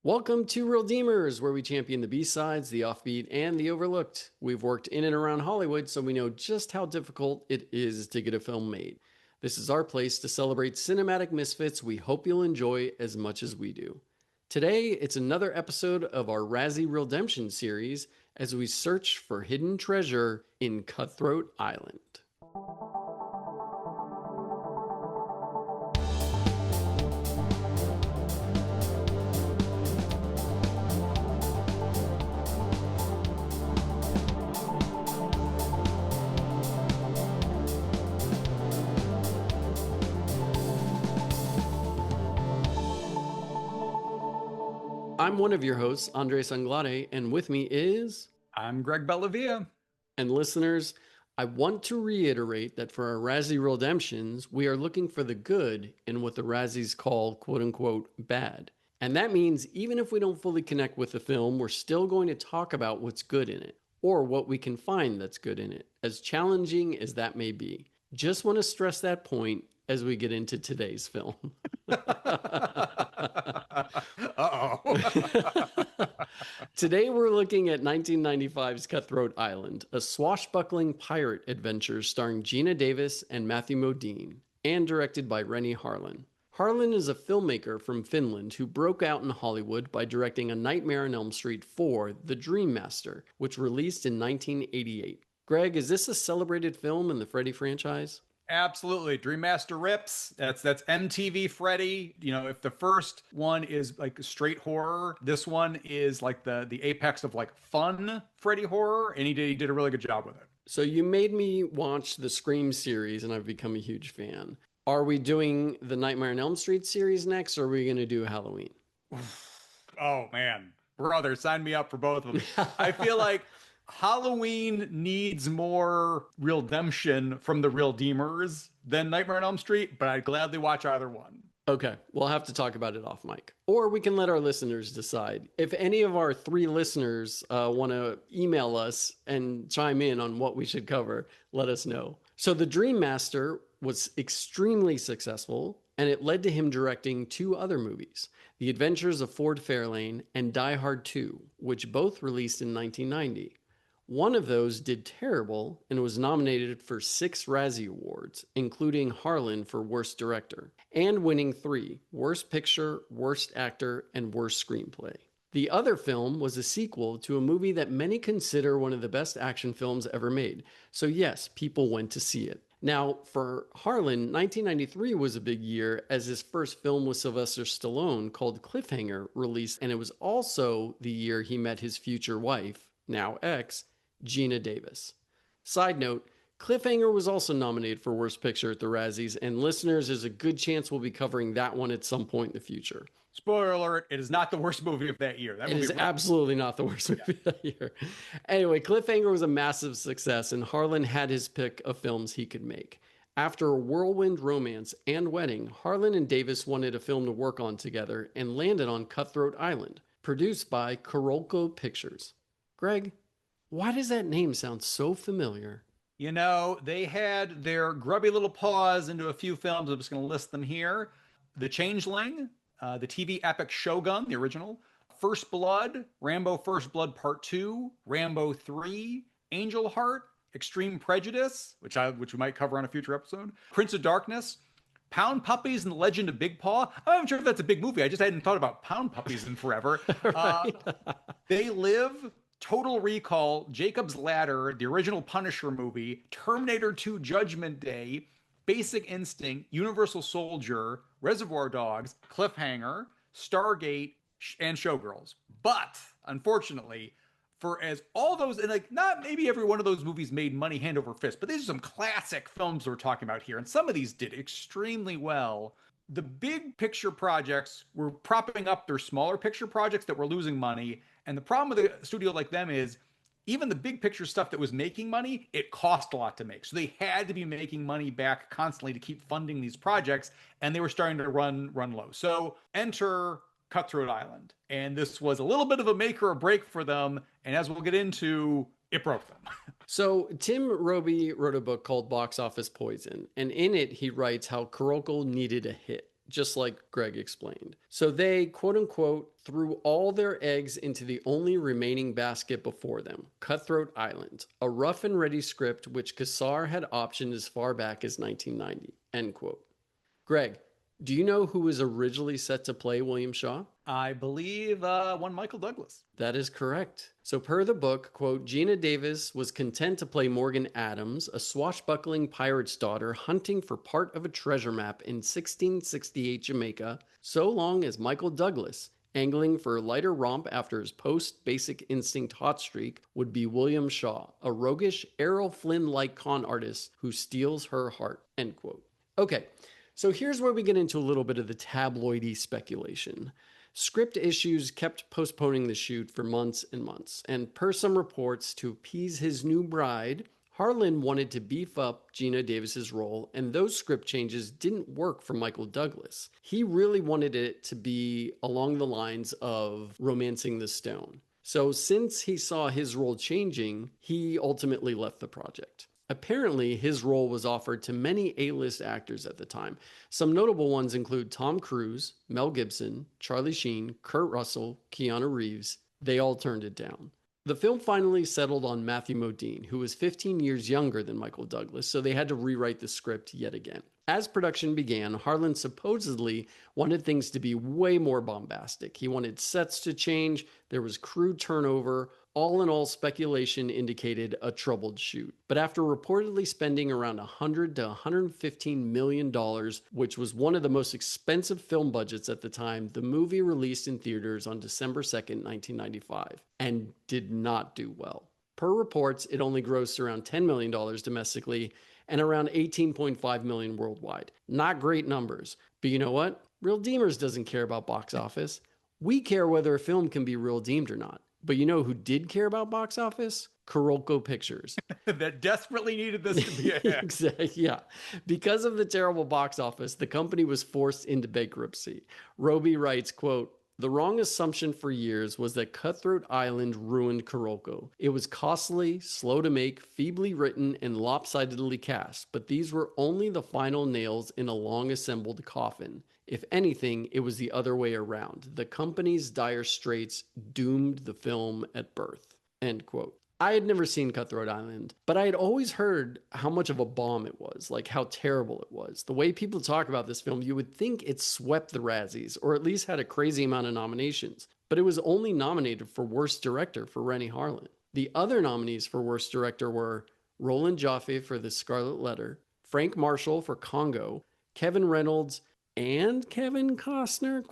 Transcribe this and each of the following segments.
Welcome to Reeldemers, where we champion the B-sides, the offbeat, and the overlooked. We've worked in and around Hollywood, so we know just how difficult it is to get a film made. This is our place to celebrate cinematic misfits we hope you'll enjoy as much as we do. Today, it's another episode of our Razzie Reeldemption series as we search for hidden treasure in Cutthroat Island. I'm one of your hosts, Andres Anglade, and with me is... I'm Greg Bellavia. And listeners, I want to reiterate that for our Razzie Reeldemptions, we are looking for the good in what the Razzies call quote-unquote bad. And that means even if we don't fully connect with the film, we're still going to talk about what's good in it, or what we can find that's good in it, as challenging as that may be. Just want to stress that point as we get into today's film. Uh-oh. Today we're looking at 1995's Cutthroat Island, a swashbuckling pirate adventure starring Geena Davis and Matthew Modine, and directed by Rennie Harlin. Harlin is a filmmaker from Finland who broke out in Hollywood by directing A Nightmare on Elm Street 4, The Dream Master, which released in 1988. Greg, is this a celebrated film in the Freddy franchise? Absolutely. Dream Master rips. That's MTV Freddy. You know, if the first one is like straight horror, this one is like the apex of like fun Freddy horror, and he did a really good job with it. So you made me watch the Scream series, and I've become a huge fan. Are we doing the Nightmare on Elm Street series next, or are we going to do Halloween? Oh man, brother, sign me up for both of them. I feel like Halloween needs more Reeldemption from the Reeldemers than Nightmare on Elm Street, but I'd gladly watch either one. Okay, we'll have to talk about it off mic. Or we can let our listeners decide. If any of our 3 listeners want to email us and chime in on what we should cover, let us know. So The Dream Master was extremely successful, and it led to him directing 2 other movies, The Adventures of Ford Fairlane and Die Hard 2, which both released in 1990. One of those did terrible and was nominated for 6 Razzie Awards, including Harlin for Worst Director, and winning 3, Worst Picture, Worst Actor, and Worst Screenplay. The other film was a sequel to a movie that many consider one of the best action films ever made, so yes, people went to see it. Now, for Harlin, 1993 was a big year as his first film with Sylvester Stallone called Cliffhanger released, and it was also the year he met his future wife, now ex, Geena Davis. Side note, Cliffhanger was also nominated for Worst Picture at the Razzies, and listeners, there's a good chance we'll be covering that one at some point in the future. Spoiler alert, it is not the worst movie of that year. It is absolutely not the worst movie of that year. Anyway, Cliffhanger was a massive success, and Harlin had his pick of films he could make. After a whirlwind romance and wedding, Harlin and Davis wanted a film to work on together and landed on Cutthroat Island, produced by Carolco Pictures. Greg, why does that name sound so familiar? You know, they had their grubby little paws into a few films. I'm just going to list them here. The Changeling, the TV epic Shogun, the original, First Blood, Rambo First Blood Part 2, Rambo 3, Angel Heart, Extreme Prejudice, which we might cover on a future episode, Prince of Darkness, Pound Puppies and the Legend of Big Paw. I'm not sure if that's a big movie. I just hadn't thought about Pound Puppies in forever. Right. They Live, Total Recall, Jacob's Ladder, the original Punisher movie, Terminator 2 Judgment Day, Basic Instinct, Universal Soldier, Reservoir Dogs, Cliffhanger, Stargate, and Showgirls. But, unfortunately, for as all those, and like not maybe every one of those movies made money hand over fist, but these are some classic films we're talking about here, and some of these did extremely well. The big picture projects were propping up their smaller picture projects that were losing money. And the problem with a studio like them is even the big picture stuff that was making money, it cost a lot to make. So they had to be making money back constantly to keep funding these projects. And they were starting to run low. So enter Cutthroat Island. And this was a little bit of a make or a break for them. And as we'll get into, it broke them. So Tim Roby wrote a book called Box Office Poison, and in it he writes how Kuroko needed a hit. just like Greg explained. So they, quote unquote, threw all their eggs into the only remaining basket before them, Cutthroat Island, a rough and ready script which Kassar had optioned as far back as 1990, end quote. Greg, do you know who was originally set to play William Shaw? I believe one Michael Douglas. That is correct. So per the book, quote, Gina Davis was content to play Morgan Adams, a swashbuckling pirate's daughter hunting for part of a treasure map in 1668 Jamaica, so long as Michael Douglas, angling for a lighter romp after his post-Basic Instinct hot streak, would be William Shaw, a roguish Errol Flynn-like con artist who steals her heart, end quote. Okay, so here's where we get into a little bit of the tabloidy speculation. Script issues kept postponing the shoot for months and months, and per some reports, to appease his new bride, Harlan wanted to beef up Gina Davis's role, and those script changes didn't work for Michael Douglas. He really wanted it to be along the lines of Romancing the Stone. So since he saw his role changing, he ultimately left the project. Apparently, his role was offered to many A-list actors at the time. Some notable ones include Tom Cruise, Mel Gibson, Charlie Sheen, Kurt Russell, Keanu Reeves. They all turned it down. The film finally settled on Matthew Modine, who was 15 years younger than Michael Douglas, so they had to rewrite the script yet again. As production began, Harlan supposedly wanted things to be way more bombastic. He wanted sets to change, there was crew turnover. All in all, speculation indicated a troubled shoot. But after reportedly spending around $100 to $115 million, which was one of the most expensive film budgets at the time, the movie released in theaters on December 2nd, 1995, and did not do well. Per reports, it only grossed around $10 million domestically and around $18.5 million worldwide. Not great numbers. But you know what? Reeldeemers doesn't care about box office. We care whether a film can be redeemed or not. But you know who did care about box office? Carolco Pictures. That desperately needed this to be a hit. Exactly, yeah. Because of the terrible box office, the company was forced into bankruptcy. Roby writes, quote, "The wrong assumption for years was that Cutthroat Island ruined Carolco. It was costly, slow to make, feebly written, and lopsidedly cast, but these were only the final nails in a long assembled coffin. If anything, it was the other way around. The company's dire straits doomed the film at birth." End quote. I had never seen Cutthroat Island, but I had always heard how much of a bomb it was, like how terrible it was. The way people talk about this film, you would think it swept the Razzies, or at least had a crazy amount of nominations. But it was only nominated for Worst Director for Rennie Harlan. The other nominees for Worst Director were Roland Joffe for The Scarlet Letter, Frank Marshall for Congo, Kevin Reynolds, and Kevin Costner,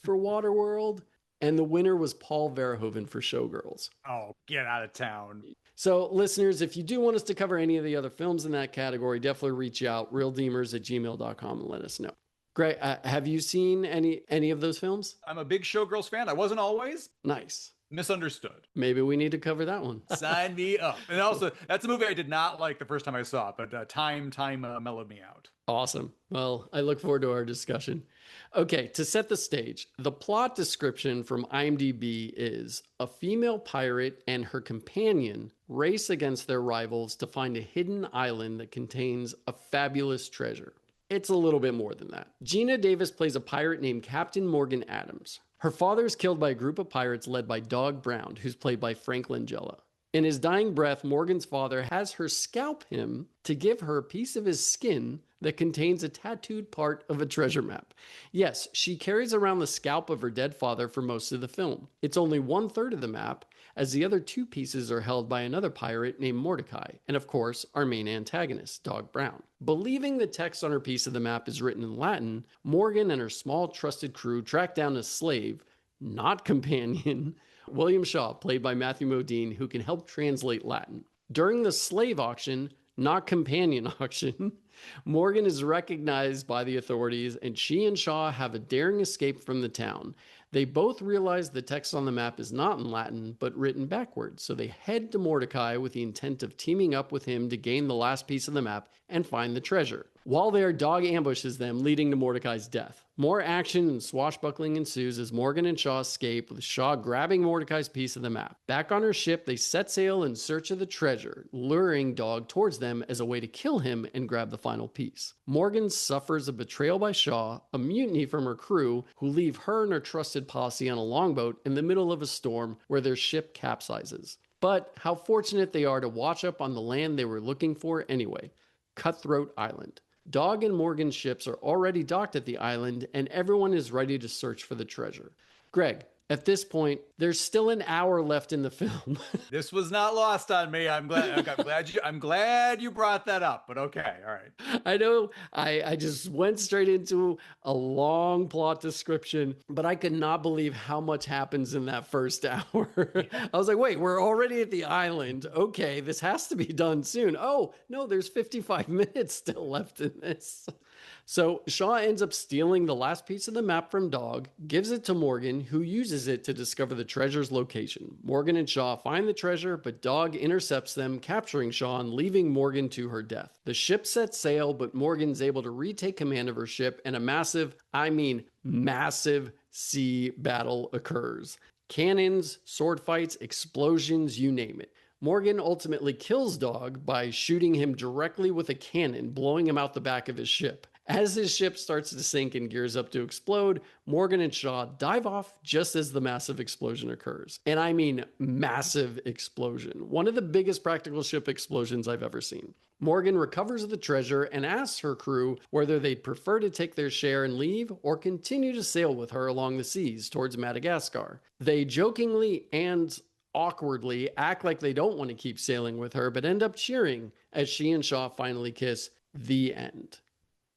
for Waterworld. And the winner was Paul Verhoeven for Showgirls. Oh, get out of town. So listeners, if you do want us to cover any of the other films in that category, definitely reach out, reeldeemers@gmail.com, and let us know. Greg, have you seen any of those films? I'm a big Showgirls fan. I wasn't always. Nice. Misunderstood. Maybe we need to cover that one. Sign me up. And also, that's a movie I did not like the first time I saw it, but time mellowed me out. Awesome. Well, I look forward to our discussion. Okay, to set the stage, the plot description from IMDb is a female pirate and her companion race against their rivals to find a hidden island that contains a fabulous treasure. It's a little bit more than that. Gina Davis plays a pirate named Captain Morgan Adams. Her father is killed by a group of pirates led by Dog Brown, who's played by Frank Langella. In his dying breath, Morgan's father has her scalp him to give her a piece of his skin that contains a tattooed part of a treasure map. Yes, she carries around the scalp of her dead father for most of the film. It's only 1/3 of the map, as the other 2 pieces are held by another pirate named Mordecai, and of course, our main antagonist, Dog Brown. Believing the text on her piece of the map is written in Latin, Morgan and her small trusted crew track down a slave, not companion, William Shaw, played by Matthew Modine, who can help translate Latin. During the slave auction, not companion auction, Morgan is recognized by the authorities, and she and Shaw have a daring escape from the town. They both realize the text on the map is not in Latin, but written backwards, so they head to Mordecai with the intent of teaming up with him to gain the last piece of the map and find the treasure. While there, Dog ambushes them, leading to Mordecai's death. More action and swashbuckling ensues as Morgan and Shaw escape, with Shaw grabbing Mordecai's piece of the map. Back on her ship, they set sail in search of the treasure, luring Dog towards them as a way to kill him and grab the final piece. Morgan suffers a betrayal by Shaw, a mutiny from her crew, who leave her and her trusted posse on a longboat in the middle of a storm where their ship capsizes. But how fortunate they are to wash up on the land they were looking for anyway, Cutthroat Island. Dog and Morgan's ships are already docked at the island, and everyone is ready to search for the treasure. Greg, at this point, there's still an hour left in the film. This was not lost on me. I'm glad you brought that up, but okay, all right. I know I just went straight into a long plot description, but I could not believe how much happens in that first hour. I was like, wait, we're already at the island. Okay, this has to be done soon. Oh, no, there's 55 minutes still left in this. So Shaw ends up stealing the last piece of the map from Dog, gives it to Morgan, who uses it to discover the treasure's location. Morgan and Shaw find the treasure, but Dog intercepts them, capturing Shaw and leaving Morgan to her death. The ship sets sail, but Morgan's able to retake command of her ship, and a massive, I mean massive, sea battle occurs. Cannons, sword fights, explosions, you name it. Morgan ultimately kills Dog by shooting him directly with a cannon, blowing him out the back of his ship. As his ship starts to sink and gears up to explode, Morgan and Shaw dive off just as the massive explosion occurs. And I mean massive explosion. One of the biggest practical ship explosions I've ever seen. Morgan recovers the treasure and asks her crew whether they'd prefer to take their share and leave or continue to sail with her along the seas towards Madagascar. They jokingly and awkwardly act like they don't want to keep sailing with her, but end up cheering as she and Shaw finally kiss. The end.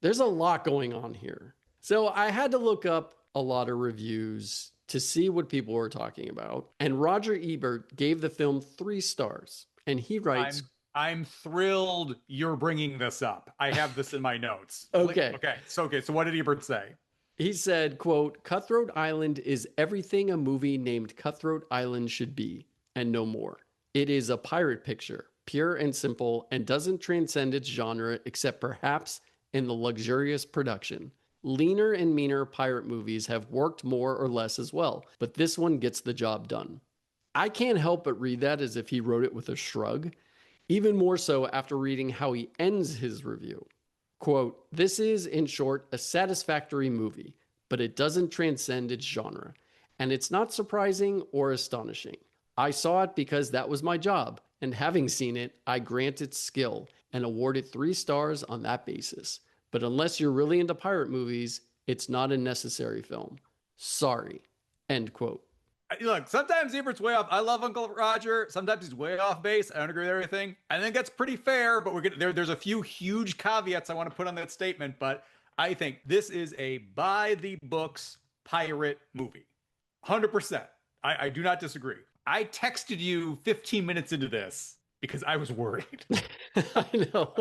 There's a lot going on here. So I had to look up a lot of reviews to see what people were talking about. And Roger Ebert gave the film 3 stars. And he writes, I'm thrilled you're bringing this up. I have this in my notes. Okay. So what did Ebert say? He said, quote, Cutthroat Island is everything a movie named Cutthroat Island should be, and no more. It is a pirate picture, pure and simple, and doesn't transcend its genre except perhaps in the luxurious production. Leaner and meaner pirate movies have worked more or less as well, but this one gets the job done. I can't help but read that as if he wrote it with a shrug, even more so after reading how he ends his review. Quote, this is, in short, a satisfactory movie, but it doesn't transcend its genre, and it's not surprising or astonishing. I saw it because that was my job, and having seen it, I grant its skill and award it 3 stars on that basis. But unless you're really into pirate movies, it's not a necessary film. Sorry. End quote. Look, sometimes Ebert's way off. I love Uncle Roger. Sometimes he's way off base. I don't agree with everything. I think that's pretty fair, but there's a few huge caveats I want to put on that statement. But I think this is a by the books pirate movie. 100%. I do not disagree. I texted you 15 minutes into this because I was worried. I know.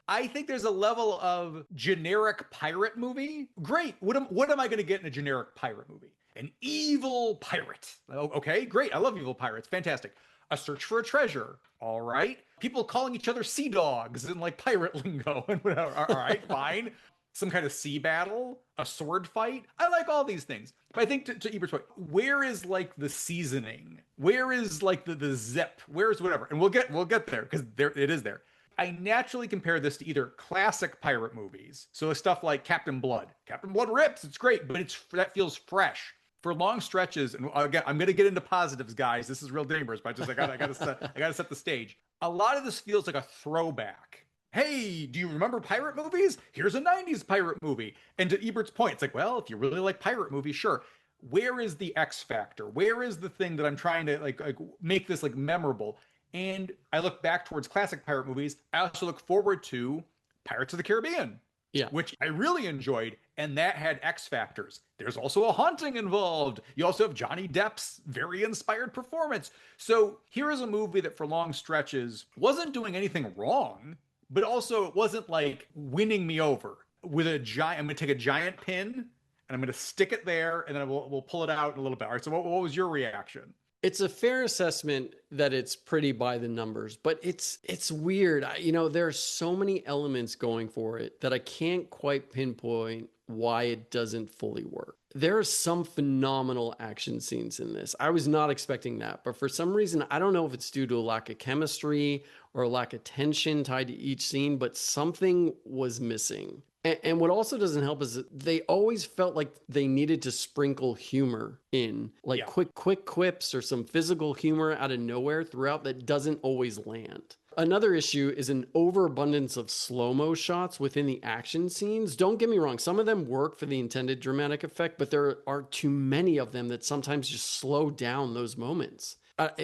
I think there's a level of generic pirate movie. Great. What am I going to get in a generic pirate movie? An evil pirate. Okay, great. I love evil pirates. Fantastic. A search for a treasure. All right. People calling each other sea dogs in like pirate lingo and whatever. All right, fine. Some kind of sea battle, a sword fight. I like all these things. But I think to Ebert's point, where is like the seasoning? Where is like the zip? Where is whatever? And we'll get there because it is there. I naturally compare this to either classic pirate movies. So stuff like Captain Blood. Captain Blood rips. It's great, but that feels fresh. For long stretches, and again, I'm going to get into positives, guys. This is real dangerous, but I got to set the stage. A lot of this feels like a throwback. Hey, do you remember pirate movies? Here's a 90s pirate movie. And to Ebert's point, it's like, well, if you really like pirate movies, sure. Where is the X factor? Where is the thing that I'm trying to like make this like memorable? And I look back towards classic pirate movies. I also look forward to Pirates of the Caribbean, which I really enjoyed. And that had X factors. There's also a haunting involved. You also have Johnny Depp's very inspired performance. So here is a movie that for long stretches wasn't doing anything wrong, but also it wasn't like winning me over with I'm going to take a giant pin and I'm going to stick it there and then we'll pull it out in a little bit. All right. So what was your reaction? It's a fair assessment that it's pretty by the numbers, but it's weird. There are so many elements going for it that I can't quite pinpoint why it doesn't fully work. There are some phenomenal action scenes in this. I was not expecting that, but for some reason, I don't know if it's due to a lack of chemistry or a lack of tension tied to each scene, but something was missing. And what also doesn't help is that they always felt like they needed to sprinkle humor in, like Yeah. quick quips or some physical humor out of nowhere throughout that doesn't always land. Another issue is an overabundance of slow-mo shots within the action scenes. Don't get me wrong, some of them work for the intended dramatic effect, but there are too many of them that sometimes just slow down those moments.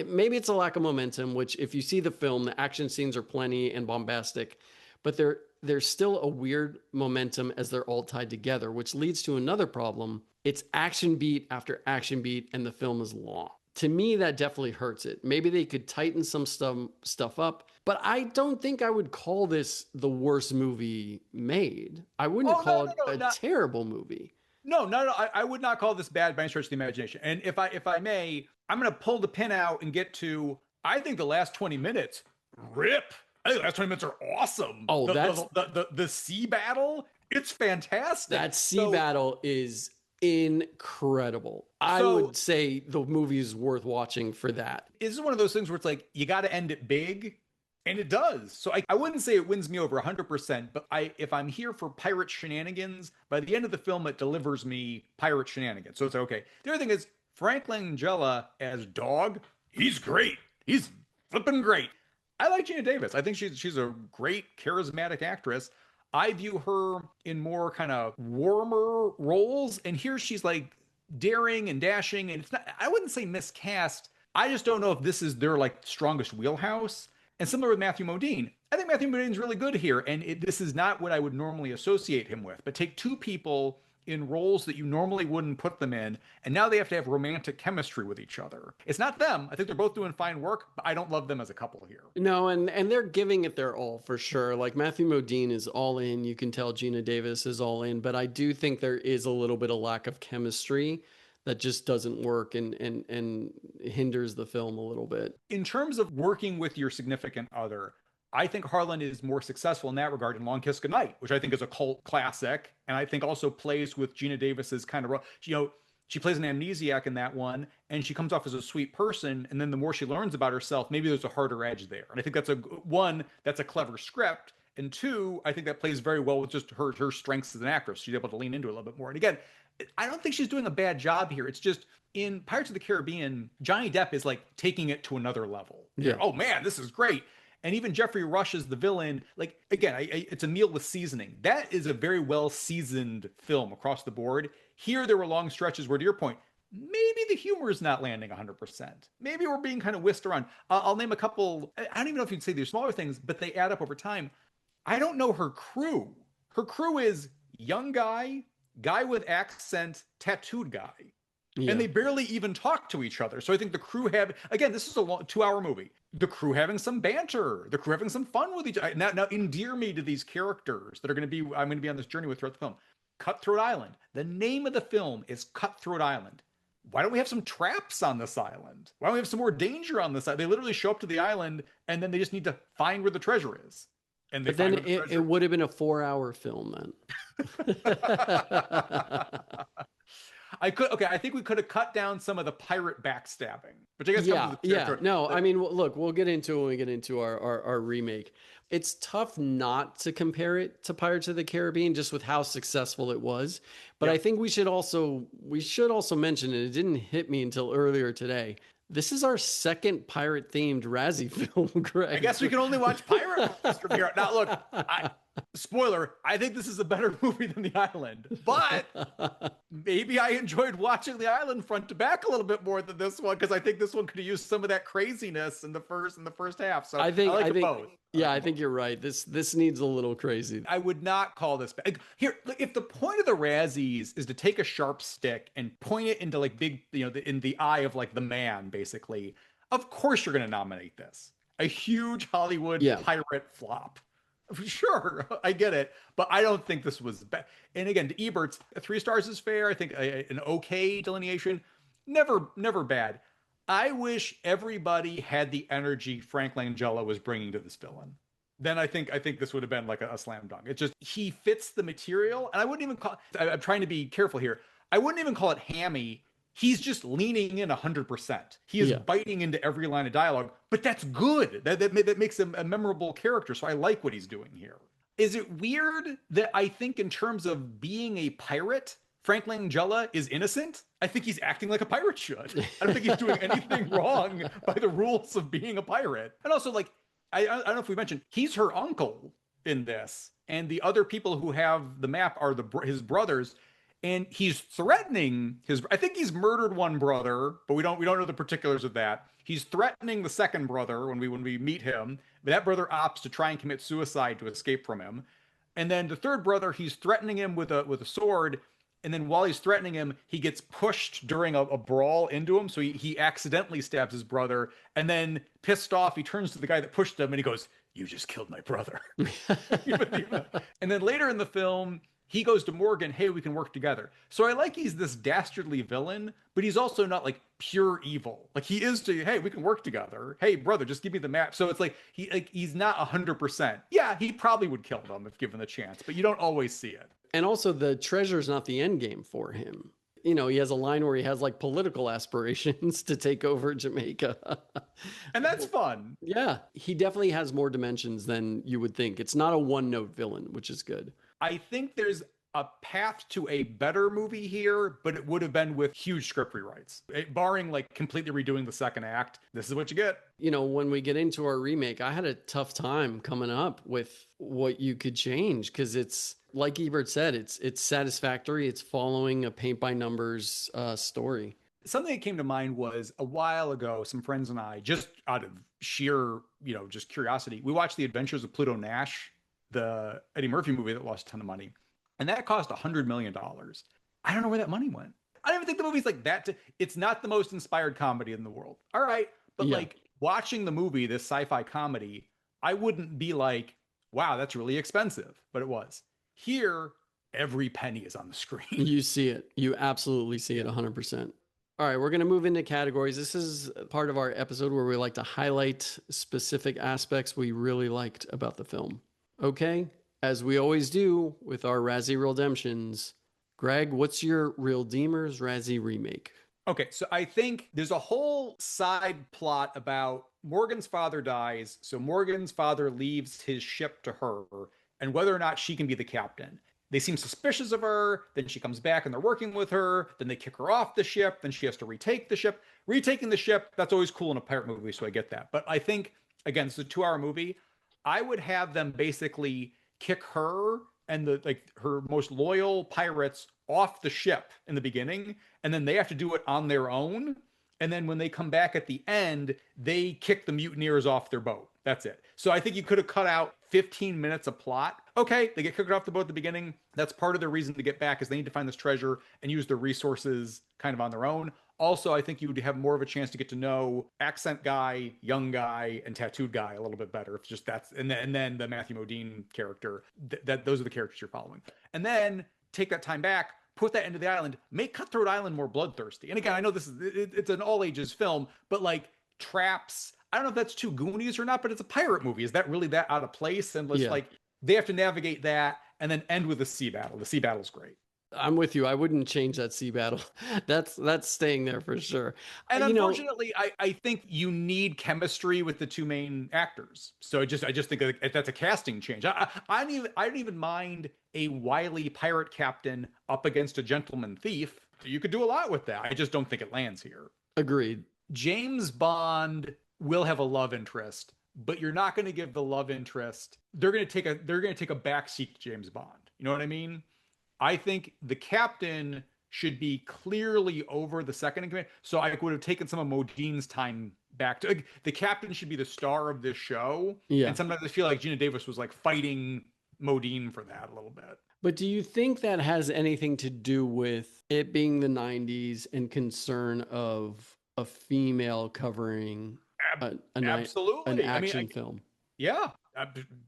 Maybe it's a lack of momentum, which if you see the film, the action scenes are plenty and bombastic, but there's still a weird momentum as they're all tied together, which leads to another problem. It's action beat after action beat, and the film is long. To me, that definitely hurts it. Maybe they could tighten some stuff up, but I don't think I would call this the worst movie made. I wouldn't call it a terrible movie. No, I would not call this bad by any stretch of the imagination. And if I may, I'm going to pull the pin out and get to, I think the last 20 minutes rip. I think the last 20 minutes are awesome. Oh, the sea battle, it's fantastic. That sea battle is incredible. I would say the movie is worth watching for that. This is one of those things where it's like, you got to end it big, and it does. So I wouldn't say it wins me over 100%, but if I'm here for pirate shenanigans, by the end of the film, it delivers me pirate shenanigans. So it's okay. The other thing is, Frank Langella as Dog, he's great. He's flipping great. I like Gina Davis. I think she's a great, charismatic actress. I view her in more kind of warmer roles, and here she's like daring and dashing, and it's not, I wouldn't say miscast. I just don't know if this is their like strongest wheelhouse. And similar with Matthew Modine. I think Matthew Modine's really good here, and this is not what I would normally associate him with. But take two people in roles that you normally wouldn't put them in, and now they have to have romantic chemistry with each other. It's not them. I think they're both doing fine work, but I don't love them as a couple here. No, and they're giving it their all for sure. Like Matthew Modine is all in. You can tell Gina Davis is all in, but I do think there is a little bit of lack of chemistry that just doesn't work and hinders the film a little bit. In terms of working with your significant other, I think Harlan is more successful in that regard in Long Kiss Goodnight, which I think is a cult classic, and I think also plays with Gina Davis's kind of, she plays an amnesiac in that one, and she comes off as a sweet person, and then the more she learns about herself, maybe there's a harder edge there. And I think that's a clever script, and two, I think that plays very well with just her strengths as an actress. She's able to lean into it a little bit more. And again, I don't think she's doing a bad job here. It's just in Pirates of the Caribbean, Johnny Depp is like taking it to another level. Yeah. Oh man, this is great. And even Jeffrey Rush as the villain, like, again, it's a meal with seasoning. That is a very well-seasoned film across the board. Here, there were long stretches where, to your point, maybe the humor is not landing 100%. Maybe we're being kind of whisked around. I'll name a couple. I don't even know if you'd say they're smaller things, but they add up over time. I don't know her crew. Her crew is young guy with accent, tattooed guy. Yeah. And they barely even talk to each other. So I think the crew again, this is a long 2-hour movie. The crew having some banter, the crew having some fun with each other. Now endear me to these characters that I'm going to be on this journey with throughout the film. Cutthroat Island. The name of the film is Cutthroat Island. Why don't we have some traps on this island? Why don't we have some more danger on this island? They literally show up to the island and then they just need to find where the treasure is. And but then it would have been a 4-hour film then. I think we could have cut down some of the pirate backstabbing, which I guess No, I mean, look, we'll get into it when we get into our remake. It's tough not to compare it to Pirates of the Caribbean just with how successful it was. But I think we should also mention, and it didn't hit me until earlier today, this is our second pirate-themed Razzie film, Greg. I guess we can only watch pirate movies from here. Now, look, spoiler, I think this is a better movie than The Island, but maybe I enjoyed watching The Island front to back a little bit more than this one, because I think this one could have used some of that craziness in the first half. So I think both. Yeah, I think you're right. This needs a little crazy. I would not call this bad. Here, if the point of the Razzies is to take a sharp stick and point it into like big, in the eye of like the man, basically, of course you're going to nominate this. A huge Hollywood pirate flop. Sure, I get it, but I don't think this was bad. And again, to Ebert's, 3 stars is fair. I think an okay delineation. Never bad. I wish everybody had the energy Frank Langella was bringing to this villain. Then I think this would have been like a slam dunk. It's just he fits the material, and I wouldn't even call. I'm trying to be careful here. I wouldn't even call it hammy. He's just leaning in 100%. He is biting into every line of dialogue, but that's good. That makes him a memorable character. So I like what he's doing here. Is it weird that I think in terms of being a pirate, Frank Langella is innocent? I think he's acting like a pirate should. I don't think he's doing anything wrong by the rules of being a pirate. And also, like, I don't know if we mentioned, he's her uncle in this, and the other people who have the map are his brothers, and he's threatening his. I think he's murdered one brother, but we don't know the particulars of that. He's threatening the second brother when we meet him, but that brother opts to try and commit suicide to escape from him. And then the third brother, he's threatening him with a sword. And then while he's threatening him, he gets pushed during a brawl into him. So he accidentally stabs his brother. And then pissed off, he turns to the guy that pushed him and he goes, "You just killed my brother." And then later in the film, he goes to Morgan, "Hey, we can work together." So I like he's this dastardly villain, but he's also not like pure evil. Like he is to, "Hey, we can work together. Hey, brother, just give me the map." So it's like he's not 100%. Yeah, he probably would kill them if given the chance, but you don't always see it. And also the treasure's not the end game for him. You know, he has a line where he has like political aspirations to take over Jamaica. And that's fun. Yeah, he definitely has more dimensions than you would think. It's not a one-note villain, which is good. I think there's a path to a better movie here, but it would have been with huge script rewrites. Barring like completely redoing the second act, this is what you get. You know, when we get into our remake, I had a tough time coming up with what you could change because it's, like Ebert said, it's satisfactory. It's following a paint by numbers story. Something that came to mind was a while ago, some friends and I, just out of sheer, just curiosity, we watched The Adventures of Pluto Nash, the Eddie Murphy movie that lost a ton of money. And that cost $100 million. I don't know where that money went. I don't even think the movie's like that. It's not the most inspired comedy in the world. All right. But like watching the movie, this sci-fi comedy, I wouldn't be like, wow, that's really expensive. But it was. Here, every penny is on the screen. You see it. You absolutely see it 100%. All right, we're going to move into categories. This is part of our episode where we like to highlight specific aspects we really liked about the film. Okay, as we always do with our Razzie Reeldemptions, Greg, what's your Reeldeemers Razzie remake? Okay, so I think there's a whole side plot about Morgan's father dies, so Morgan's father leaves his ship to her, and whether or not she can be the captain. They seem suspicious of her, then she comes back and they're working with her, then they kick her off the ship, then she has to retake the ship. Retaking the ship, that's always cool in a pirate movie, so I get that. But I think, again, it's a 2-hour movie. I would have them basically kick her and her most loyal pirates off the ship in the beginning, and then they have to do it on their own. And then when they come back at the end, they kick the mutineers off their boat. That's it. So I think you could have cut out 15 minutes of plot. Okay, they get kicked off the boat at the beginning. That's part of their reason to get back is they need to find this treasure and use their resources kind of on their own. Also, I think you would have more of a chance to get to know accent guy, young guy, and tattooed guy a little bit better. If just that's and then the Matthew Modine character. Those are the characters you're following. And then take that time back, put that into the island, make Cutthroat Island more bloodthirsty. And again, I know it's an all ages film, but like traps. I don't know if that's too Goonies or not, but it's a pirate movie. Is that really that out of place? And they have to navigate that and then end with a sea battle. The sea battle's great. I'm with you. I wouldn't change that sea battle. That's staying there for sure. And unfortunately, I think you need chemistry with the two main actors. So I just think that's a casting change. I don't even mind a wily pirate captain up against a gentleman thief. You could do a lot with that. I just don't think it lands here. Agreed. James Bond will have a love interest, but you're not going to give the love interest. They're going to take a backseat to James Bond. You know what I mean? I think the captain should be clearly over the second in command. So I would have taken some of Modine's time back to the captain should be the star of this show. Yeah. And sometimes I feel like Gina Davis was like fighting Modine for that a little bit. But do you think that has anything to do with it being the 90s and concern of a female covering absolutely an action film? Yeah.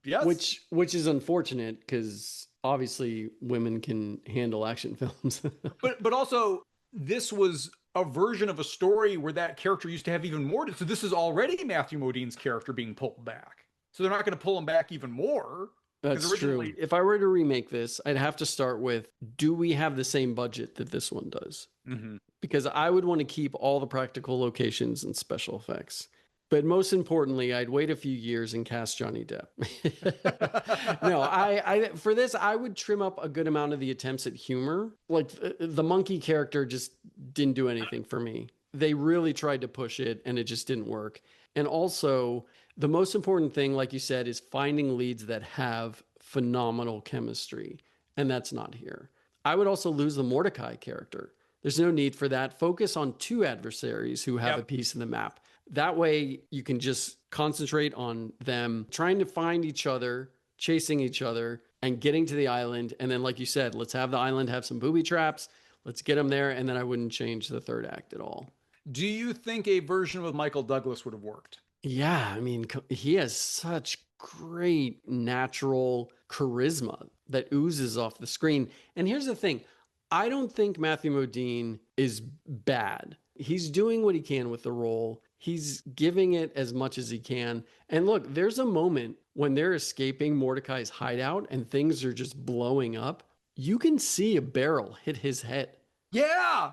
Yes. Which is unfortunate because obviously women can handle action films. but also this was a version of a story where that character used to have even more. So this is already Matthew Modine's character being pulled back. So they're not going to pull him back even more. That's true. If I were to remake this, I'd have to start with, do we have the same budget that this one does? Mm-hmm. Because I would want to keep all the practical locations and special effects. But most importantly, I'd wait a few years and cast Johnny Depp. No, I for this, I would trim up a good amount of the attempts at humor. Like the monkey character just didn't do anything for me. They really tried to push it and it just didn't work. And also, the most important thing, like you said, is finding leads that have phenomenal chemistry. And that's not here. I would also lose the Mordecai character. There's no need for that. Focus on two adversaries who have a piece of the map. That way you can just concentrate on them trying to find each other, chasing each other, and getting to the island. And then, like you said, let's have the island have some booby traps. Let's get them there. And then I wouldn't change the third act at all. Do you think a version with Michael Douglas would have worked? Yeah, I mean, he has such great natural charisma that oozes off the screen. And here's the thing. I don't think Matthew Modine is bad. He's doing what he can with the role. He's giving it as much as he can. And look, there's a moment when they're escaping Mordecai's hideout and things are just blowing up. You can see a barrel hit his head. Yeah.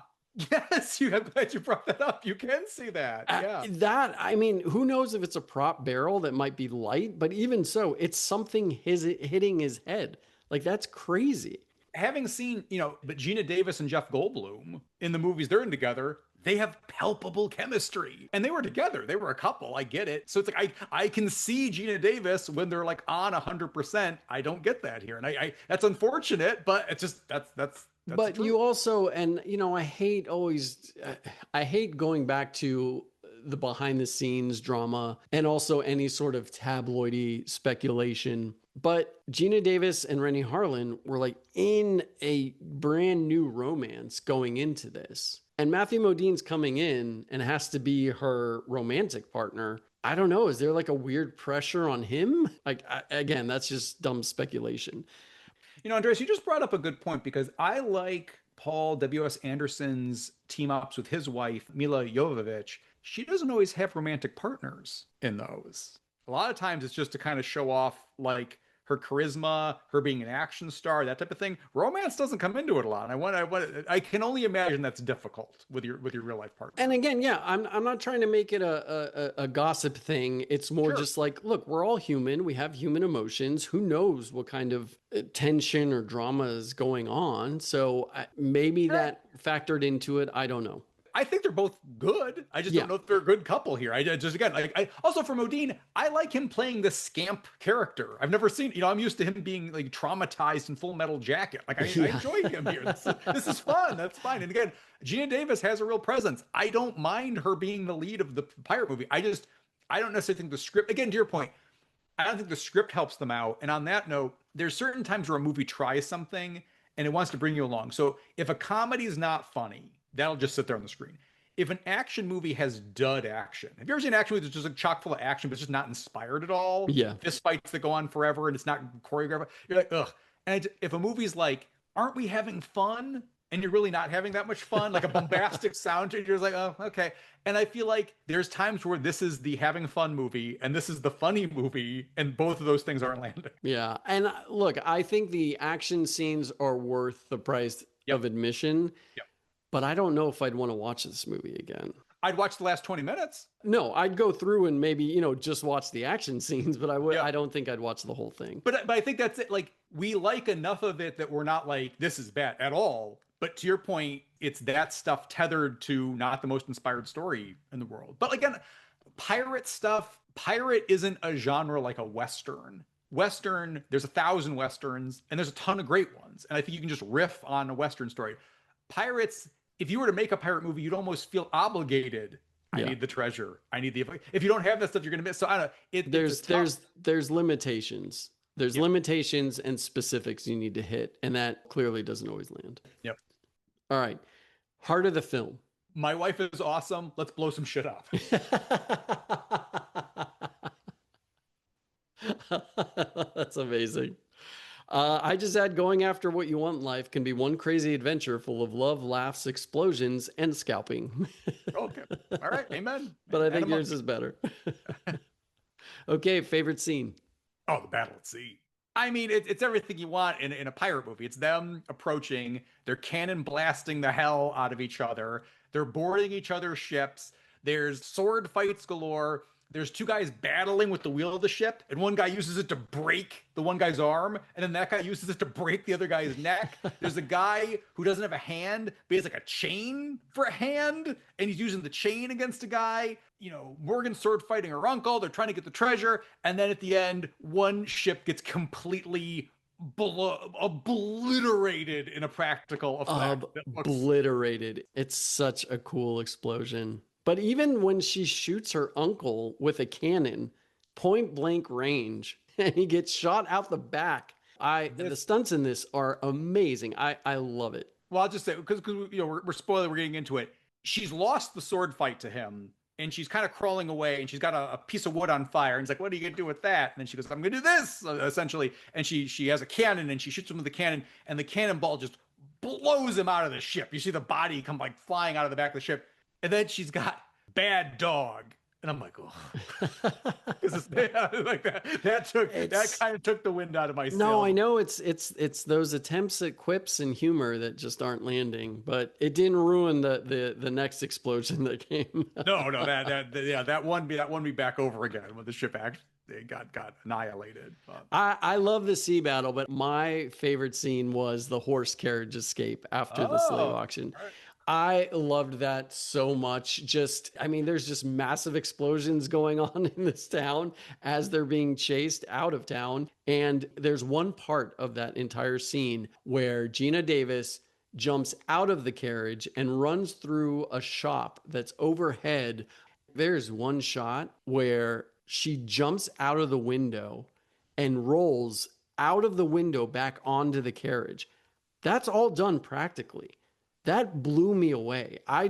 Yes, I'm glad you brought that up. You can see that. Yeah. I mean, who knows if it's a prop barrel that might be light, but even so, it's something hitting his head. Like, that's crazy. Having seen, but Gina Davis and Jeff Goldblum in the movies they're in together, they have palpable chemistry. And they were together. They were a couple. I get it. So it's like, I can see Gina Davis when they're like on 100%. I don't get that here. And I that's unfortunate, but it's just, that's but true. You also, and I hate going back to the behind the scenes drama and also any sort of tabloidy speculation. But Gina Davis and Rennie Harlan were like in a brand new romance going into this. And Matthew Modine's coming in and has to be her romantic partner. I don't know. Is there like a weird pressure on him? Like, again, that's just dumb speculation. Andreas, you just brought up a good point because I like Paul W.S. Anderson's team ups with his wife, Mila Jovovich. She doesn't always have romantic partners in those. A lot of times it's just to kind of show off like her charisma, her being an action star, that type of thing. Romance doesn't come into it a lot. I can only imagine that's difficult with your real life partner. And again, yeah, I'm not trying to make it a gossip thing. It's more just like, look, we're all human. We have human emotions. Who knows what kind of tension or drama is going on? So maybe that factored into it. I don't know. I think they're both good. I just don't know if they're a good couple here. I also for Modine, I like him playing the scamp character. I've never seen, I'm used to him being like traumatized in Full Metal Jacket. Like I enjoy him here. This is fun. That's fine. And again, Gina Davis has a real presence. I don't mind her being the lead of the pirate movie. I don't necessarily think the script, again, to your point, I don't think the script helps them out. And on that note, there's certain times where a movie tries something and it wants to bring you along. So if a comedy is not funny, that'll just sit there on the screen. If an action movie has dud action, have you ever seen an action movie that's just like chock full of action, but it's just not inspired at all? Yeah. Fist fights that go on forever and it's not choreographed. You're like, ugh. And if a movie's like, aren't we having fun? And you're really not having that much fun, like a bombastic sound, you're just like, oh, okay. And I feel like there's times where this is the having fun movie and this is the funny movie, and both of those things aren't landing. Yeah. And look, I think the action scenes are worth the price of admission. Yep. But I don't know if I'd want to watch this movie again. I'd watch the last 20 minutes. No, I'd go through and maybe, just watch the action scenes, but I don't think I'd watch the whole thing. But I think that's it. Like, we like enough of it that we're not like, this is bad at all. But to your point, it's that stuff tethered to not the most inspired story in the world. But again, pirate isn't a genre like a Western. Western, there's 1,000 Westerns and there's a ton of great ones. And I think you can just riff on a Western story. Pirates, if you were to make a pirate movie, you'd almost feel obligated. I need the treasure. I need the, if you don't have that stuff, you're going to miss. So I don't know. There's limitations. There's limitations and specifics you need to hit. And that clearly doesn't always land. Yep. All right. Heart of the film. My wife is awesome. Let's blow some shit up. That's amazing. I just add going after what you want in life can be one crazy adventure full of love, laughs, explosions, and scalping. Okay. All right. Amen. But I And a think yours monkey. is better. Okay, favorite scene. Oh, the battle at sea. I mean, it's everything you want in a pirate movie. It's them approaching, they're cannon blasting the hell out of each other, they're boarding each other's ships, there's sword fights galore. There's two guys battling with the wheel of the ship, and one guy uses it to break the one guy's arm, and then that guy uses it to break the other guy's neck. There's a guy who doesn't have a hand, but he has like a chain for a hand, and he's using the chain against a guy. Morgan's sword fighting her uncle. They're trying to get the treasure, and then at the end, one ship gets completely obliterated in a practical effect. Obliterated. It's such a cool explosion. But even when she shoots her uncle with a cannon, point blank range, and he gets shot out the back. The stunts in this are amazing. I love it. Well, I'll just say because we're spoiling, we're getting into it. She's lost the sword fight to him, and she's kind of crawling away, and she's got a piece of wood on fire, and he's like, "What are you gonna do with that?" And then she goes, "I'm gonna do this," essentially. And she has a cannon, and she shoots him with the cannon, and the cannonball just blows him out of the ship. You see the body come like flying out of the back of the ship, and then she's got bad dog. And I'm like, oh, like that kind of took the wind out of my sails. No, I know it's those attempts at quips and humor that just aren't landing, but it didn't ruin the next explosion that came. No, that won me back over again when the ship actually got annihilated. I love the sea battle, but my favorite scene was the horse carriage escape after the slave auction. Right. I loved that so much. There's just massive explosions going on in this town as they're being chased out of town. And there's one part of that entire scene where Gina Davis jumps out of the carriage and runs through a shop that's overhead. There's one shot where she jumps out of the window and rolls out of the window back onto the carriage. That's all done practically. That blew me away. I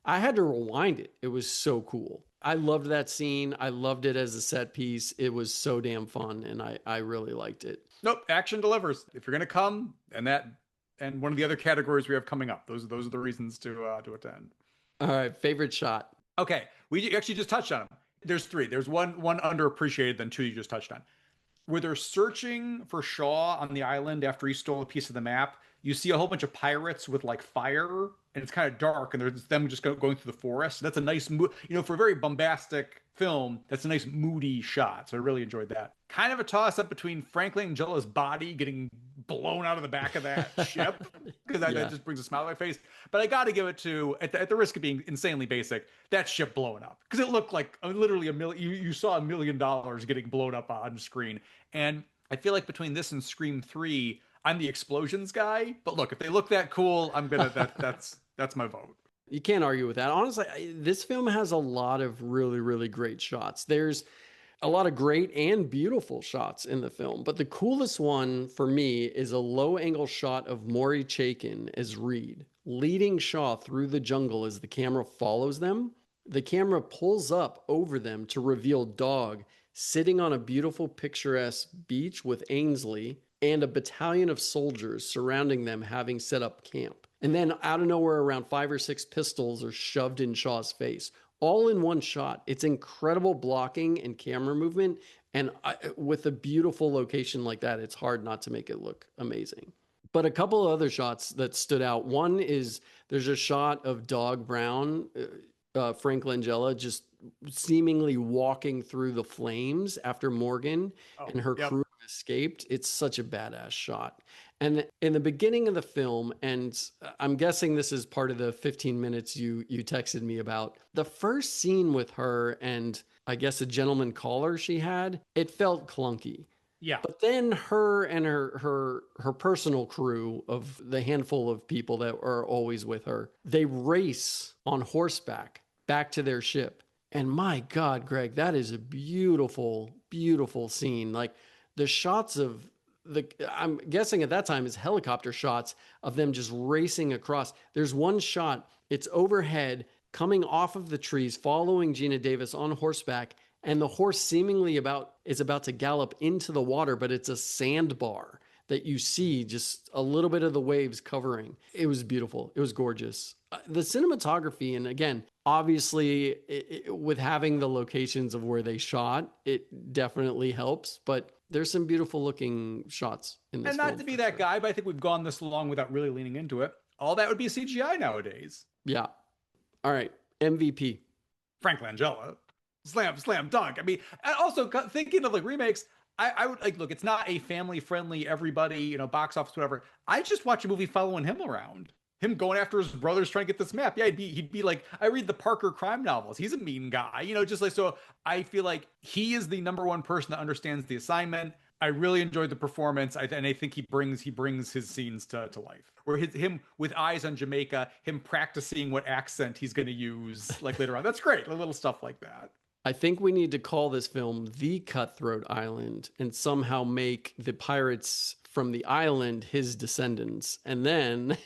had to rewind it. It was so cool. I loved that scene. I loved it as a set piece. It was so damn fun, and I really liked it. Nope, action delivers. If you're gonna come, and one of the other categories we have coming up, those are the reasons to attend. All right, favorite shot. Okay, we actually just touched on them. There's three. There's one underappreciated, then two you just touched on. Where they're searching for Shaw on the island after he stole a piece of the map. You see a whole bunch of pirates with like fire, and it's kind of dark, and there's them just going through the forest. That's a nice, for a very bombastic film, that's a nice moody shot. So I really enjoyed that. Kind of a toss up between Frank Langella's body getting blown out of the back of that ship, because that just brings a smile to my face. But I got to give it to, at the risk of being insanely basic, that ship blowing up, because it looked like literally you saw $1 million getting blown up on screen. And I feel like between this and Scream 3, I'm the explosions guy, but look, if they look that cool, I'm gonna that's my vote. You can't argue with that. Honestly, this film has a lot of really, really great shots. There's a lot of great and beautiful shots in the film, but the coolest one for me is a low angle shot of Maury Chaykin as Reed, leading Shaw through the jungle as the camera follows them. The camera pulls up over them to reveal Dog sitting on a beautiful picturesque beach with Ainsley and a battalion of soldiers surrounding them, having set up camp. And then out of nowhere, around 5 or 6 pistols are shoved in Shaw's face, all in one shot. It's incredible blocking and camera movement. And with a beautiful location like that, it's hard not to make it look amazing. But a couple of other shots that stood out. One is there's a shot of Dog Brown, Frank Langella, just seemingly walking through the flames after Morgan and her crew escaped. It's such a badass shot. And in the beginning of the film, and I'm guessing this is part of the 15 minutes you texted me about, the first scene with her and I guess a gentleman caller she had, it felt clunky. Yeah. But then her and her personal crew of the handful of people that are always with her, they race on horseback back to their ship. And my God, Greg, that is a beautiful, beautiful scene. Like the shots of I'm guessing at that time is helicopter shots of them just racing across. There's one shot, it's overhead coming off of the trees, following Gina Davis on horseback. And the horse seemingly is about to gallop into the water, but it's a sandbar that you see just a little bit of the waves covering. It was beautiful. It was gorgeous. The cinematography, and again, obviously with having the locations of where they shot, it definitely helps, but there's some beautiful looking shots in this And not film, to be for that sure. guy, but I think we've gone this long without really leaning into it. All that would be CGI nowadays. Yeah. All right. MVP. Frank Langella. Slam dunk. I mean, and also thinking of like remakes, I would like, look, it's not a family friendly, everybody, you know, box office, whatever. I just watch a movie following him around. Him going after his brothers trying to get this map. Yeah, he'd be like, I read the Parker crime novels. He's a mean guy, you know, just like, so I feel like he is the number one person that understands the assignment. I really enjoyed the performance, and I think he brings his scenes to life. Where him with eyes on Jamaica, him practicing what accent he's going to use like later on. That's great, little stuff like that. I think we need to call this film The Cutthroat Island and somehow make the pirates from the island his descendants. And then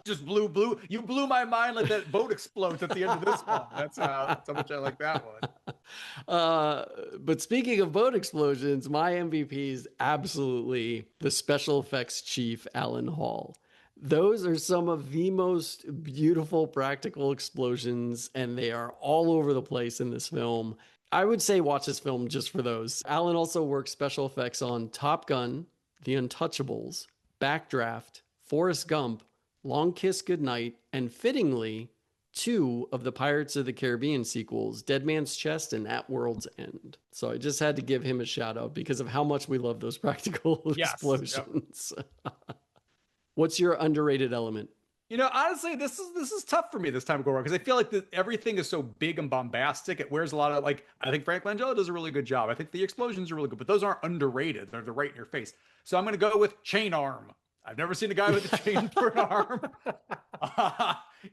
Just you blew my mind like that boat explodes at the end of this one. That's how much I like that one. But speaking of boat explosions, my MVP is absolutely the special effects chief, Alan Hall. Those are some of the most beautiful practical explosions, and they are all over the place in this film. I would say watch this film just for those. Alan also works special effects on Top Gun, The Untouchables, Backdraft, Forrest Gump, Long Kiss Goodnight, and fittingly, 2 of the Pirates of the Caribbean sequels, Dead Man's Chest and At World's End. So I just had to give him a shout out because of how much we love those practical explosions. Yep. What's your underrated element? You know, honestly, this is tough for me this time to go around because I feel like everything is so big and bombastic. It wears a lot of like. I think Frank Langella does a really good job. I think the explosions are really good, but those aren't underrated. They're right in your face. So I'm going to go with chain arm. I've never seen a guy with a chain for an arm.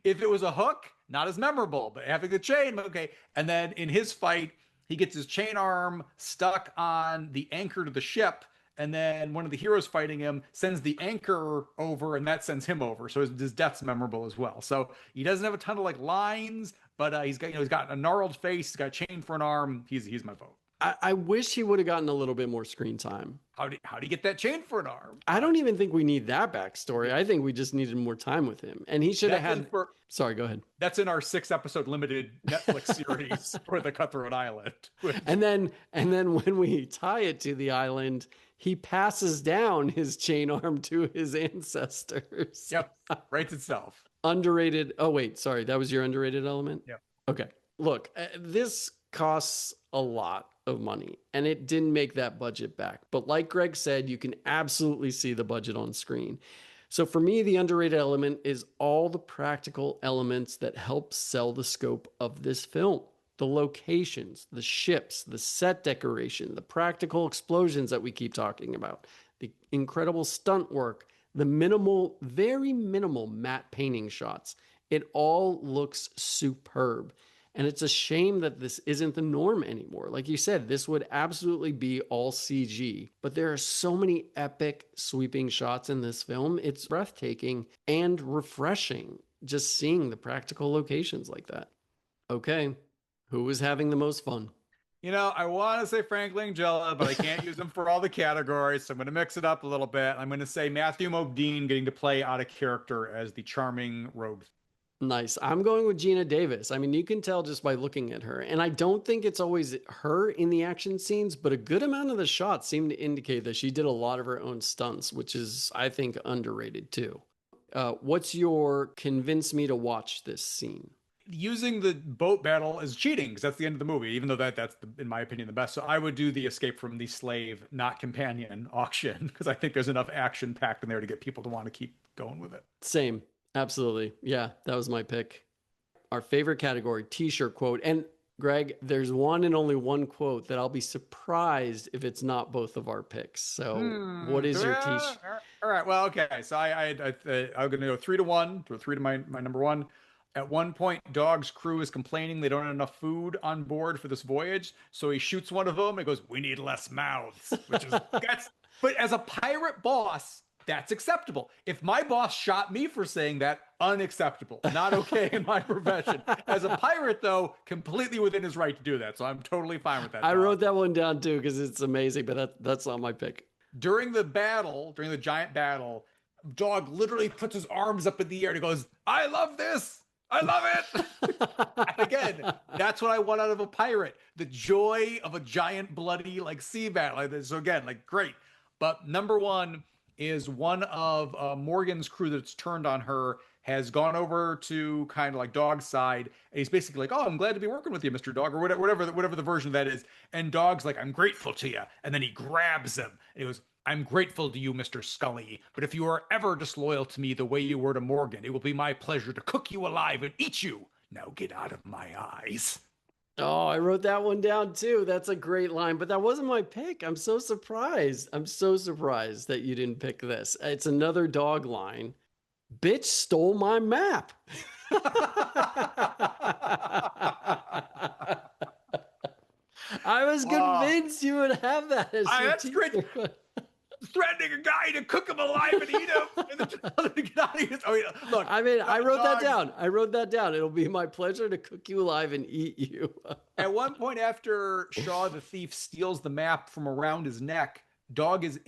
If it was a hook, not as memorable, but having the chain, okay. And then in his fight, he gets his chain arm stuck on the anchor to the ship. And then one of the heroes fighting him sends the anchor over, and that sends him over. So his death's memorable as well. So he doesn't have a ton of like lines, but he's got a gnarled face. He's got a chain for an arm. He's my vote. I wish he would have gotten a little bit more screen time. How do you get that chain for an arm? I don't even think we need that backstory. I think we just needed more time with him, and he should have had. Sorry, go ahead. That's in our 6-episode limited Netflix series for the Cutthroat Island. And then when we tie it to the island, he passes down his chain arm to his ancestors. Yep, writes itself. Underrated. Oh wait, sorry, that was your underrated element. Yep. Okay. Look, this costs a lot of money and it didn't make that budget back. But like Greg said, you can absolutely see the budget on screen. So for me, the underrated element is all the practical elements that help sell the scope of this film. The locations, the ships, the set decoration, the practical explosions that we keep talking about, the incredible stunt work, the minimal, very minimal matte painting shots. It all looks superb. And it's a shame that this isn't the norm anymore. Like you said, this would absolutely be all CG. But there are so many epic sweeping shots in this film. It's breathtaking and refreshing just seeing the practical locations like that. Okay, who was having the most fun? You know, I want to say Frank Langella, but I can't use him for all the categories. So I'm going to mix it up a little bit. I'm going to say Matthew Modine getting to play out of character as the charming rogue. Nice. I'm going with Gina Davis. I mean, you can tell just by looking at her. And I don't think it's always her in the action scenes, but a good amount of the shots seem to indicate that she did a lot of her own stunts, which is, I think, underrated too. What's your convince me to watch this scene? Using the boat battle is cheating because that's the end of the movie, even though that's in my opinion, the best. So I would do the escape from the slave, not companion auction because I think there's enough action packed in there to get people to want to keep going with it. Same. Absolutely. Yeah, that was my pick. Our favorite category, t-shirt quote. And Greg, there's one and only one quote that I'll be surprised if it's not both of our picks. So what is your t-shirt? All right. Well, okay. So I'm going to go 3-1 to 3 to my number one. At one point, Dog's crew is complaining they don't have enough food on board for this voyage. So he shoots one of them and goes, "We need less mouths," which is, but as a pirate boss, that's acceptable. If my boss shot me for saying that, unacceptable. Not okay in my profession. As a pirate, though, completely within his right to do that. So I'm totally fine with that. I wrote that one down too because it's amazing, but that's not my pick. During the battle, during the giant battle, dog literally puts his arms up in the air and he goes, I love this. I love it. And again, that's what I want out of a pirate. The joy of a giant bloody like sea battle like this. So again, like great. But number one is one of Morgan's crew that's turned on her has gone over to kind of like Dog's side, and he's basically like, "Oh, I'm glad to be working with you, Mr. Dog," or whatever the version of that is. And Dog's like, "I'm grateful to you," and then he grabs him and he goes, "I'm grateful to you, Mr. Scully, but if you are ever disloyal to me the way you were to Morgan, it will be my pleasure to cook you alive and eat you. Now get out of my eyes." Oh, I wrote that one down too. That's a great line, but that wasn't my pick. I'm so surprised. I'm so surprised that you didn't pick this. It's another dog line. Bitch stole my map. I was convinced you would have that as your that's great. Threatening a guy to cook him alive and eat him and then tell him to get out of here. Oh, yeah. Look, I mean, I wrote that down. I wrote that down. It'll be my pleasure to cook you alive and eat you. At one point after Shaw the thief steals the map from around his neck, Dog is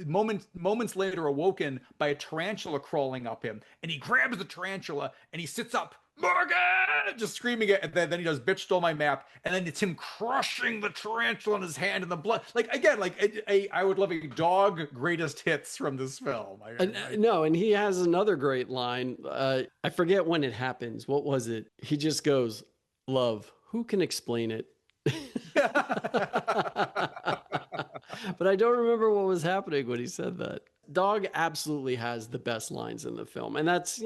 moments later awoken by a tarantula crawling up him, and he grabs the tarantula and he sits up, Morgan, just screaming it, and then he does bitch stole my map, and then it's him crushing the tarantula in his hand and the blood. Like again, like I would love a Dog greatest hits from this film. No, and he has another great line. I forget when it happens. What was it? He just goes, "Love, who can explain it?" But I don't remember what was happening when he said that. Dog absolutely has the best lines in the film. And that's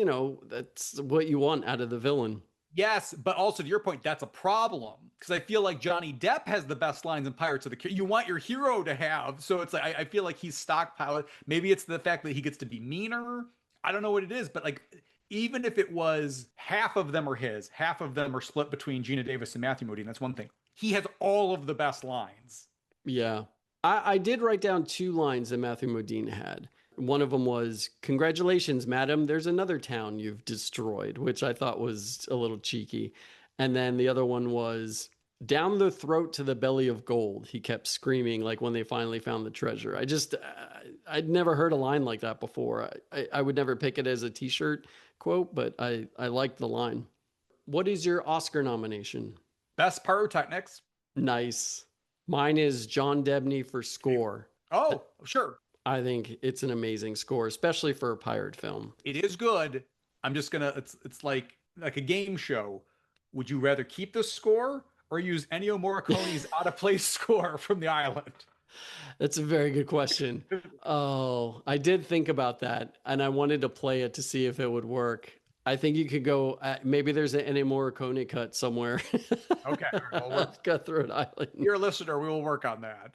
what you want out of the villain. Yes, but also to your point, that's a problem. Because I feel like Johnny Depp has the best lines in Pirates of the Caribbean. You want your hero to have. So it's like, I feel like he's stockpiled. Maybe it's the fact that he gets to be meaner. I don't know what it is, but like, even if it was half of them are his, half of them are split between Gina Davis and Matthew Modine, that's one thing. He has all of the best lines. Yeah. I did write down 2 lines that Matthew Modine had. One of them was, "Congratulations, madam, there's another town you've destroyed," which I thought was a little cheeky. And then the other one was, "Down the throat to the belly of gold," he kept screaming, like when they finally found the treasure. I'd never heard a line like that before. I would never pick it as a t-shirt quote, but I liked the line. What is your Oscar nomination? Best pyrotechnics. Nice. Mine is John Debney for score. Oh, sure. I think it's an amazing score, especially for a pirate film. It is good. I'm just gonna. It's like a game show. Would you rather keep the score or use Ennio Morricone's Out of Place score from the island? That's a very good question. Oh, I did think about that, and I wanted to play it to see if it would work. I think you could go, maybe there's an Ennio Morricone cut somewhere. Okay. Well, Cutthroat Island. You're a listener. We will work on that.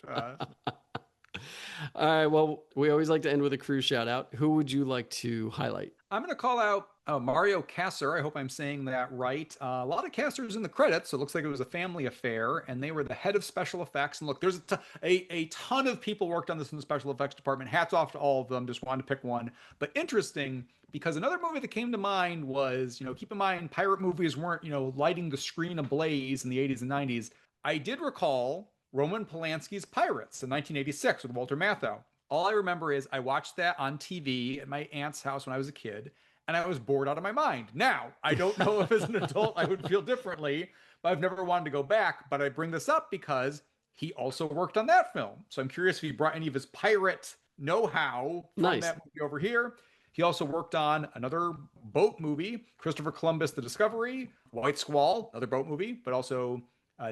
All right. Well, we always like to end with a crew shout out. Who would you like to highlight? I'm going to call out Mario Kasser. I hope I'm saying that right. A lot of Kassers in the credits. So it looks like it was a family affair, and they were the head of special effects. And look, there's a ton of people worked on this in the special effects department. Hats off to all of them. Just wanted to pick one. But interesting, because another movie that came to mind was, keep in mind, pirate movies weren't, lighting the screen ablaze in the 80s and 90s. I did recall Roman Polanski's Pirates in 1986 with Walter Matthau. All I remember is I watched that on TV at my aunt's house when I was a kid, and I was bored out of my mind. Now, I don't know if as an adult I would feel differently, but I've never wanted to go back. But I bring this up because he also worked on that film. So I'm curious if he brought any of his pirate know-how from that movie over here. He also worked on another boat movie, Christopher Columbus, The Discovery, White Squall, another boat movie, but also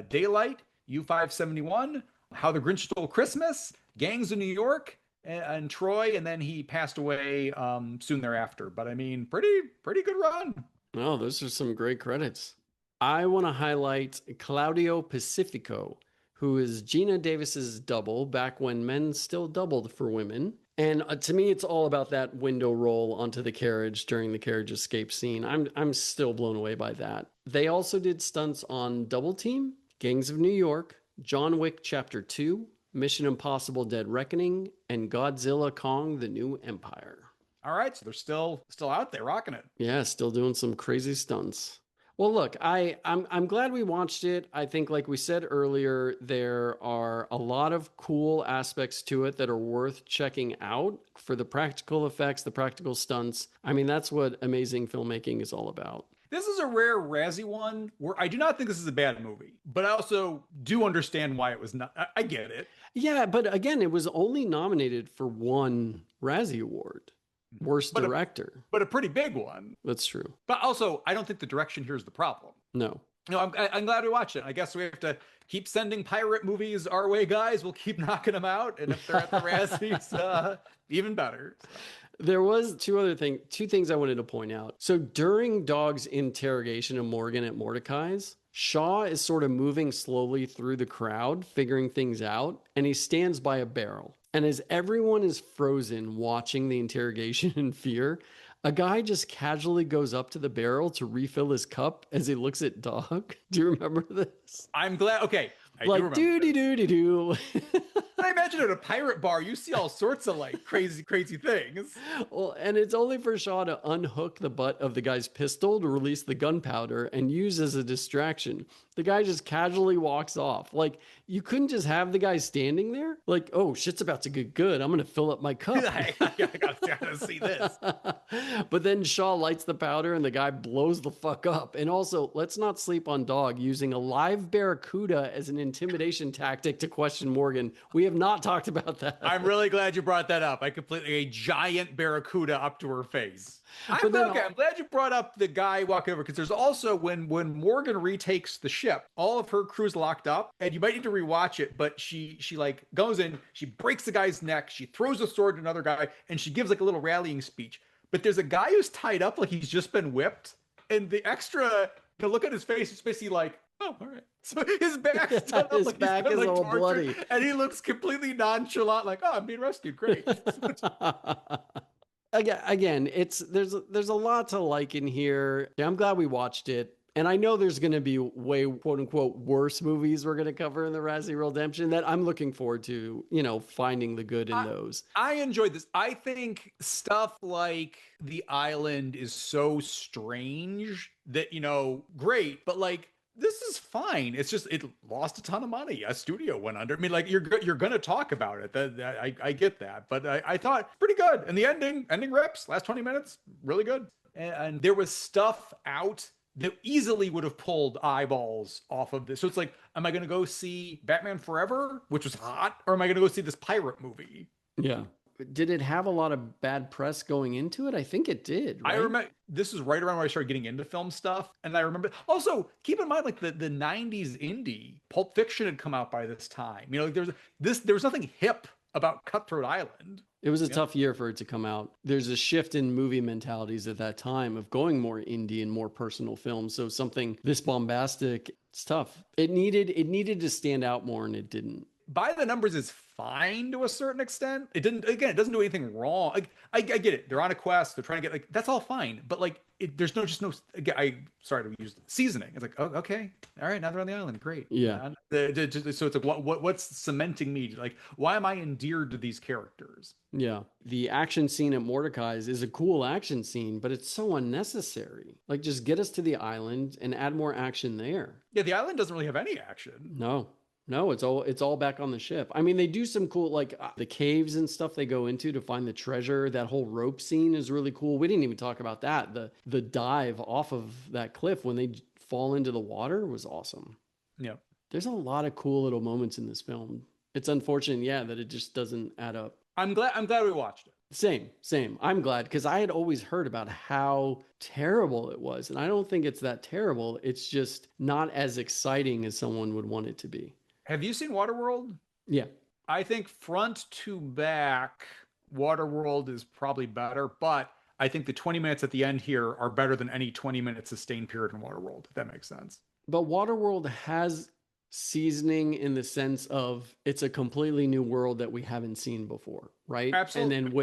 Daylight, U-571, How the Grinch Stole Christmas, Gangs of New York, and Troy, and then he passed away soon thereafter. But I mean, pretty good run. Oh, those are some great credits. I want to highlight Claudio Pacifico, who is Gina Davis's double back when men still doubled for women. And to me, it's all about that window roll onto the carriage during the carriage escape scene. I'm still blown away by that. They also did stunts on Double Team, Gangs of New York, John Wick Chapter 2, Mission Impossible Dead Reckoning, and Godzilla Kong The New Empire. All right, so they're still out there rocking it. Yeah, still doing some crazy stunts. Well, look, I'm glad we watched it. I think, like we said earlier, there are a lot of cool aspects to it that are worth checking out for the practical effects, the practical stunts. I mean, that's what amazing filmmaking is all about. This is a rare Razzie one where I do not think this is a bad movie, but I also do understand why it was not. I get it. Yeah, but again, it was only nominated for one Razzie Award, Worst but Director. But a pretty big one. That's true. But also, I don't think the direction here is the problem. No. No, I'm glad we watched it. I guess we have to keep sending pirate movies our way, guys. We'll keep knocking them out, and if they're at the Razzies, even better. So. There was two things I wanted to point out. So during Dog's interrogation of Morgan at Mordecai's, Shaw is sort of moving slowly through the crowd, figuring things out, and he stands by a barrel. And as everyone is frozen watching the interrogation in fear, a guy just casually goes up to the barrel to refill his cup as he looks at Dog. Do you remember this? I'm glad. Okay. Like doo-dee-doo-dee-doo. I imagine at a pirate bar, you see all sorts of like crazy things. Well, and it's only for Shaw to unhook the butt of the guy's pistol to release the gunpowder and use as a distraction. The guy just casually walks off. Like, you couldn't just have the guy standing there? Like, oh, shit's about to get good. I'm going to fill up my cup. I gotta see this. But then Shaw lights the powder and the guy blows the fuck up. And also, let's not sleep on Dog using a live barracuda as an intimidation tactic to question Morgan. We have not talked about that. I'm really glad you brought that up. A giant barracuda up to her face. I'm glad you brought up the guy walking over, because there's also when Morgan retakes the ship, all of her crew's locked up, and you might need to rewatch it, but she like goes in, she breaks the guy's neck, she throws a sword to another guy, and she gives like a little rallying speech. But there's a guy who's tied up like he's just been whipped, and the extra, to look at his face, it's basically like, oh, all right. So his back's done up, his like back is all bloody, and he looks completely nonchalant, like, oh, I'm being rescued, great. Again, there's a lot to like in here. I'm glad we watched it. And I know there's going to be way, quote unquote, worse movies we're going to cover in the Razzie Reeldemption that I'm looking forward to, finding the good in those. I enjoyed this. I think stuff like The Island is so strange that, great, but like, this is fine. It's just, it lost a ton of money. A studio went under. I mean, like, you're going to talk about it. I get that, but I thought pretty good. And the ending rips. Last 20 minutes, really good. And there was stuff out that easily would have pulled eyeballs off of this. So it's like, am I going to go see Batman Forever, which was hot, or am I going to go see this pirate movie? Yeah. Did it have a lot of bad press going into it? I think it did. Right? I remember this is right around where I started getting into film stuff. And I remember also keep in mind, like the 90s indie Pulp Fiction had come out by this time. Like there was nothing hip about Cutthroat Island. It was a tough year for it to come out. There's a shift in movie mentalities at that time of going more indie and more personal films. So something this bombastic, it's tough. It needed to stand out more, and it didn't. By the Numbers is fine to a certain extent. It doesn't do anything wrong. Like, I get it. They're on a quest. They're trying to get, like, that's all fine. But like, there's no sorry to use seasoning. It's like, oh, okay. All right. Now they're on the island. Great. Yeah. So it's like, what's cementing me? Like, why am I endeared to these characters? Yeah. The action scene at Mordecai's is a cool action scene, but it's so unnecessary. Like, just get us to the island and add more action there. Yeah. The island doesn't really have any action. No, it's all back on the ship. I mean, they do some cool, like the caves and stuff they go into to find the treasure. That whole rope scene is really cool. We didn't even talk about that. The dive off of that cliff when they fall into the water was awesome. Yeah. There's a lot of cool little moments in this film. It's unfortunate, that it just doesn't add up. I'm glad we watched it. Same. I'm glad, because I had always heard about how terrible it was. And I don't think it's that terrible. It's just not as exciting as someone would want it to be. Have you seen Waterworld? Yeah. I think front to back, Waterworld is probably better, but I think the 20 minutes at the end here are better than any 20-minute sustained period in Waterworld, if that makes sense. But Waterworld has seasoning in the sense of it's a completely new world that we haven't seen before, right? Absolutely. And then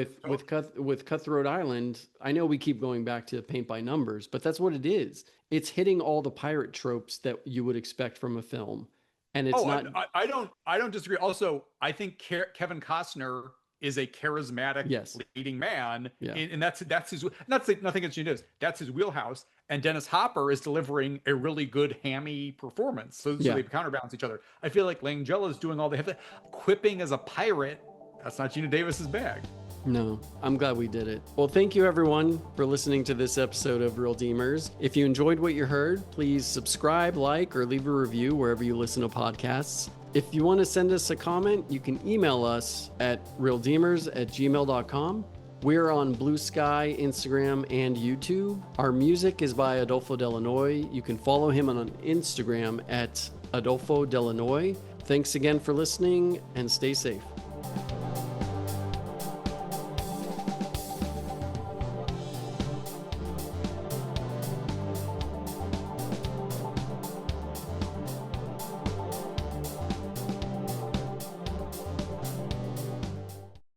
with Cutthroat Island, I know we keep going back to paint by numbers, but that's what it is. It's hitting all the pirate tropes that you would expect from a film. And it's not. I don't disagree. Also, I think Kevin Costner is a charismatic leading man, and that's his. Nothing against you. That's his wheelhouse. and Dennis Hopper is delivering a really good hammy performance. So they counterbalance each other. I feel like Langella is doing all they have to. Quipping as a pirate, that's not Gina Davis's bag. No, I'm glad we did it. Well, thank you everyone for listening to this episode of Reeldeemers. If you enjoyed what you heard, please subscribe, like, or leave a review wherever you listen to podcasts. If you want to send us a comment, you can email us at reeldeemers@gmail.com. We're on Blue Sky, Instagram, and YouTube. Our music is by Adolfo Delanoy. You can follow him on Instagram at Adolfo Delanoy. Thanks again for listening, and stay safe.